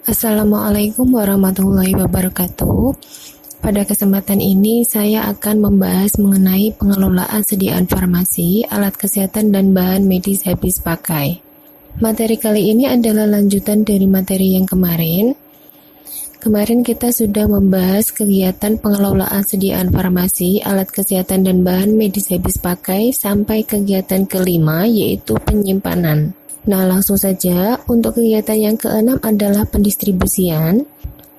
Assalamualaikum warahmatullahi wabarakatuh. Pada kesempatan ini saya akan membahas mengenai pengelolaan sediaan farmasi, alat kesehatan dan bahan medis habis pakai. Materi kali ini adalah lanjutan dari materi yang kemarin. Kemarin kita sudah membahas kegiatan pengelolaan sediaan farmasi, alat kesehatan dan bahan medis habis pakai sampai kegiatan kelima, yaitu penyimpanan. Nah, langsung saja untuk kegiatan yang keenam adalah pendistribusian.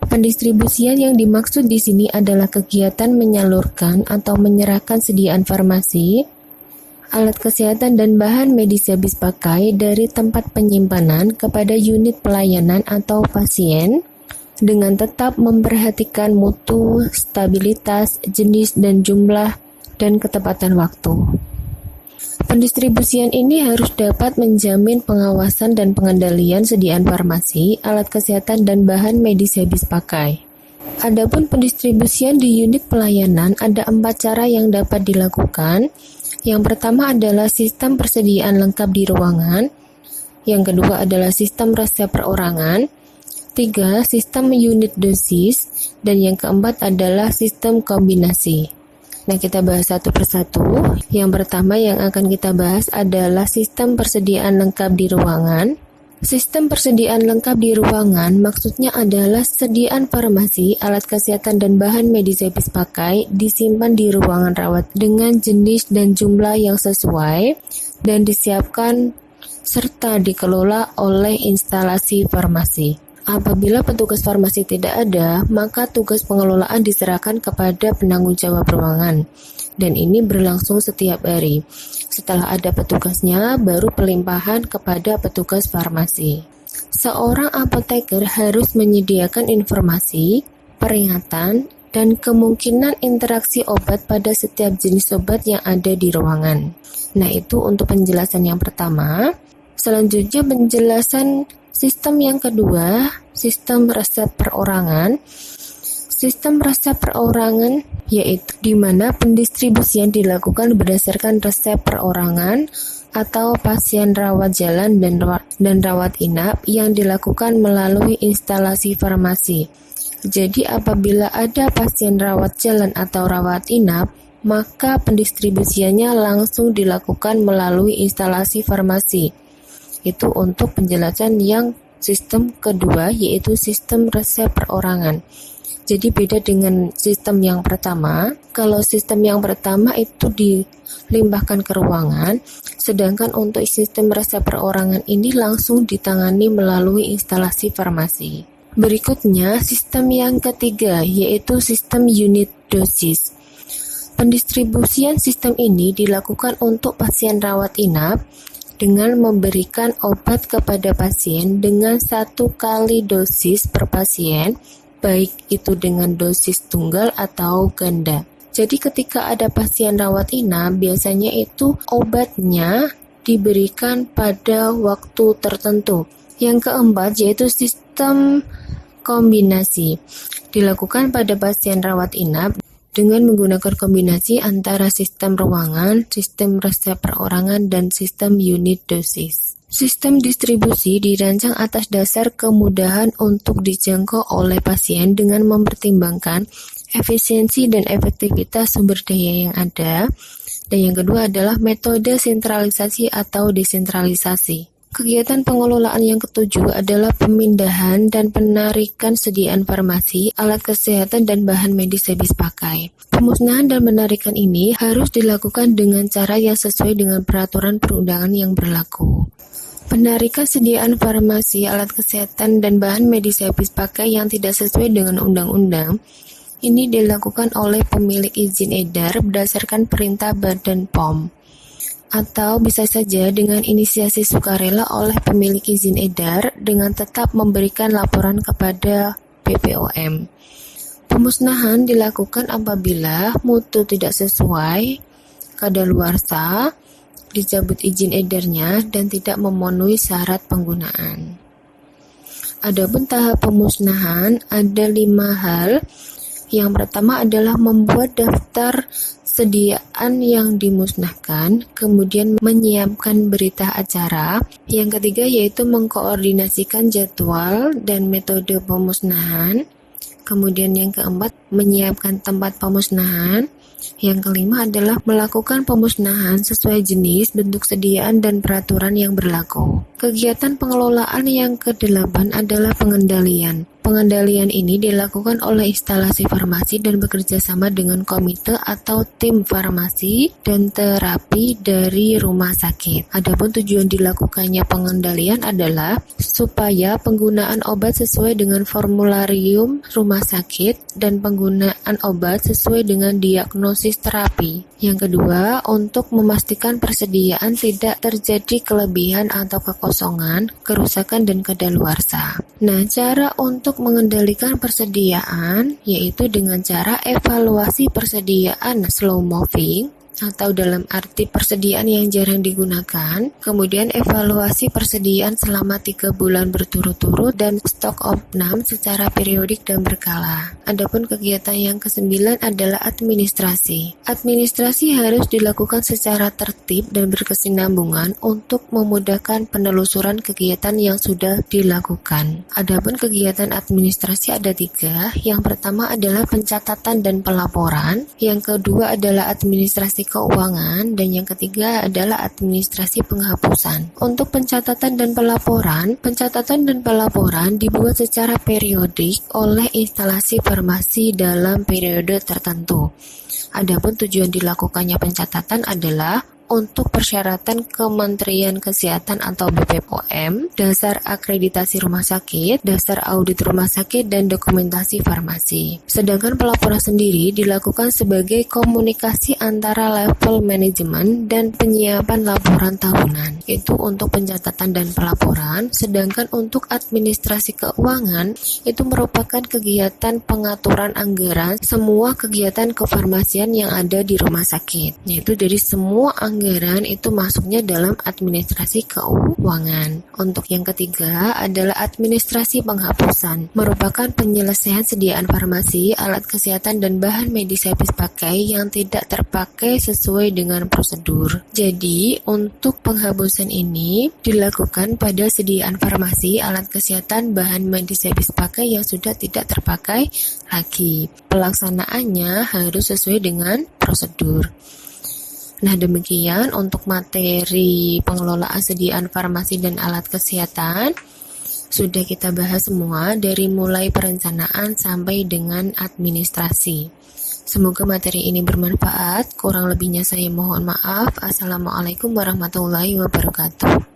Pendistribusian yang dimaksud di sini adalah kegiatan menyalurkan atau menyerahkan sediaan farmasi, alat kesehatan dan bahan medis habis pakai dari tempat penyimpanan kepada unit pelayanan atau pasien dengan tetap memperhatikan mutu, stabilitas, jenis dan jumlah dan ketepatan waktu. Pendistribusian ini harus dapat menjamin pengawasan dan pengendalian sediaan farmasi, alat kesehatan, dan bahan medis habis pakai. Adapun pendistribusian di unit pelayanan ada 4 cara yang dapat dilakukan. Yang pertama adalah sistem persediaan lengkap di ruangan. Yang kedua adalah sistem resep perorangan. 3. Sistem unit dosis. Dan yang keempat adalah sistem kombinasi. Nah, kita bahas satu persatu. Yang pertama yang akan kita bahas adalah sistem persediaan lengkap di ruangan. Sistem persediaan lengkap di ruangan maksudnya adalah sediaan farmasi, alat kesehatan dan bahan medis habis pakai disimpan di ruangan rawat dengan jenis dan jumlah yang sesuai dan disiapkan serta dikelola oleh instalasi farmasi. Apabila petugas farmasi tidak ada, maka tugas pengelolaan diserahkan kepada penanggung jawab ruangan, dan ini berlangsung setiap hari. Setelah ada petugasnya, baru pelimpahan kepada petugas farmasi. Seorang apoteker harus menyediakan informasi, peringatan, dan kemungkinan interaksi obat pada setiap jenis obat yang ada di ruangan. Nah, itu untuk penjelasan yang pertama. Selanjutnya penjelasan sistem yang kedua, sistem resep perorangan. Sistem resep perorangan yaitu di mana pendistribusian dilakukan berdasarkan resep perorangan atau pasien rawat jalan dan rawat inap yang dilakukan melalui instalasi farmasi. Jadi apabila ada pasien rawat jalan atau rawat inap, maka pendistribusiannya langsung dilakukan melalui instalasi farmasi. Itu untuk penjelasan yang sistem kedua, yaitu sistem resep perorangan. Jadi beda dengan sistem yang pertama. Kalau sistem yang pertama itu dilimpahkan ke ruangan, sedangkan untuk sistem resep perorangan ini langsung ditangani melalui instalasi farmasi. Berikutnya, sistem yang ketiga, yaitu sistem unit dosis. Pendistribusian sistem ini dilakukan untuk pasien rawat inap dengan memberikan obat kepada pasien dengan 1 kali dosis per pasien, baik itu dengan dosis tunggal atau ganda. Jadi ketika ada pasien rawat inap, biasanya itu obatnya diberikan pada waktu tertentu. Yang keempat yaitu sistem kombinasi. Dilakukan pada pasien rawat inap dengan menggunakan kombinasi antara sistem ruangan, sistem resep perorangan, dan sistem unit dosis. Sistem distribusi dirancang atas dasar kemudahan untuk dijangkau oleh pasien dengan mempertimbangkan efisiensi dan efektivitas sumber daya yang ada. Dan yang kedua adalah metode sentralisasi atau desentralisasi. Kegiatan pengelolaan yang ketujuh adalah pemindahan dan penarikan sediaan farmasi, alat kesehatan, dan bahan medis habis pakai. Pemusnahan dan penarikan ini harus dilakukan dengan cara yang sesuai dengan peraturan perundangan yang berlaku. Penarikan sediaan farmasi, alat kesehatan, dan bahan medis habis pakai yang tidak sesuai dengan undang-undang ini dilakukan oleh pemilik izin edar berdasarkan perintah Badan POM. Atau bisa saja dengan inisiasi sukarela oleh pemilik izin edar dengan tetap memberikan laporan kepada BPOM. Pemusnahan dilakukan apabila mutu tidak sesuai, kadaluarsa, dicabut izin edarnya, dan tidak memenuhi syarat penggunaan. Adapun tahap pemusnahan ada 5 hal. Yang pertama adalah membuat daftar persediaan yang dimusnahkan, kemudian menyiapkan berita acara. Yang ketiga yaitu mengkoordinasikan jadwal dan metode pemusnahan. Kemudian yang keempat, menyiapkan tempat pemusnahan. Yang kelima adalah melakukan pemusnahan sesuai jenis, bentuk sediaan, dan peraturan yang berlaku. Kegiatan pengelolaan yang kedelapan adalah pengendalian. Pengendalian ini dilakukan oleh instalasi farmasi dan bekerja sama dengan komite atau tim farmasi dan terapi dari rumah sakit. Adapun tujuan dilakukannya pengendalian adalah supaya penggunaan obat sesuai dengan formularium rumah sakit dan penggunaan obat sesuai dengan diagnosis terapi. Yang kedua, untuk memastikan persediaan tidak terjadi kelebihan atau kekosongan, kerusakan, dan kadaluarsa. Nah, cara untuk mengendalikan persediaan yaitu dengan cara evaluasi persediaan slow moving atau dalam arti persediaan yang jarang digunakan, kemudian evaluasi persediaan selama 3 bulan berturut-turut dan stok opnam secara periodik dan berkala. Adapun kegiatan yang ke-9 adalah administrasi. Administrasi harus dilakukan secara tertib dan berkesinambungan untuk memudahkan penelusuran kegiatan yang sudah dilakukan. Adapun kegiatan administrasi ada 3. Yang pertama adalah pencatatan dan pelaporan, yang kedua adalah administrasi keuangan, dan yang ketiga adalah administrasi penghapusan. Untuk pencatatan dan pelaporan dibuat secara periodik oleh instalasi farmasi dalam periode tertentu. Adapun tujuan dilakukannya pencatatan adalah untuk persyaratan Kementerian Kesehatan atau BPOM, dasar akreditasi rumah sakit, dasar audit rumah sakit, dan dokumentasi farmasi. Sedangkan pelaporan sendiri dilakukan sebagai komunikasi antara level manajemen dan penyiapan laporan tahunan, itu untuk pencatatan dan pelaporan. Sedangkan untuk administrasi keuangan itu merupakan kegiatan pengaturan anggaran semua kegiatan kefarmasian yang ada di rumah sakit, yaitu dari semua anggaran itu masuknya dalam administrasi keuangan. Untuk yang ketiga adalah administrasi penghapusan, merupakan penyelesaian sediaan farmasi, alat kesehatan, dan bahan medis habis pakai yang tidak terpakai sesuai dengan prosedur. Jadi, untuk penghapusan ini dilakukan pada sediaan farmasi, alat kesehatan, bahan medis habis pakai yang sudah tidak terpakai lagi. Pelaksanaannya harus sesuai dengan prosedur. Nah, demikian untuk materi pengelolaan sediaan farmasi dan alat kesehatan. Sudah kita bahas semua dari mulai perencanaan sampai dengan administrasi. Semoga materi ini bermanfaat. Kurang lebihnya saya mohon maaf. Assalamualaikum warahmatullahi wabarakatuh.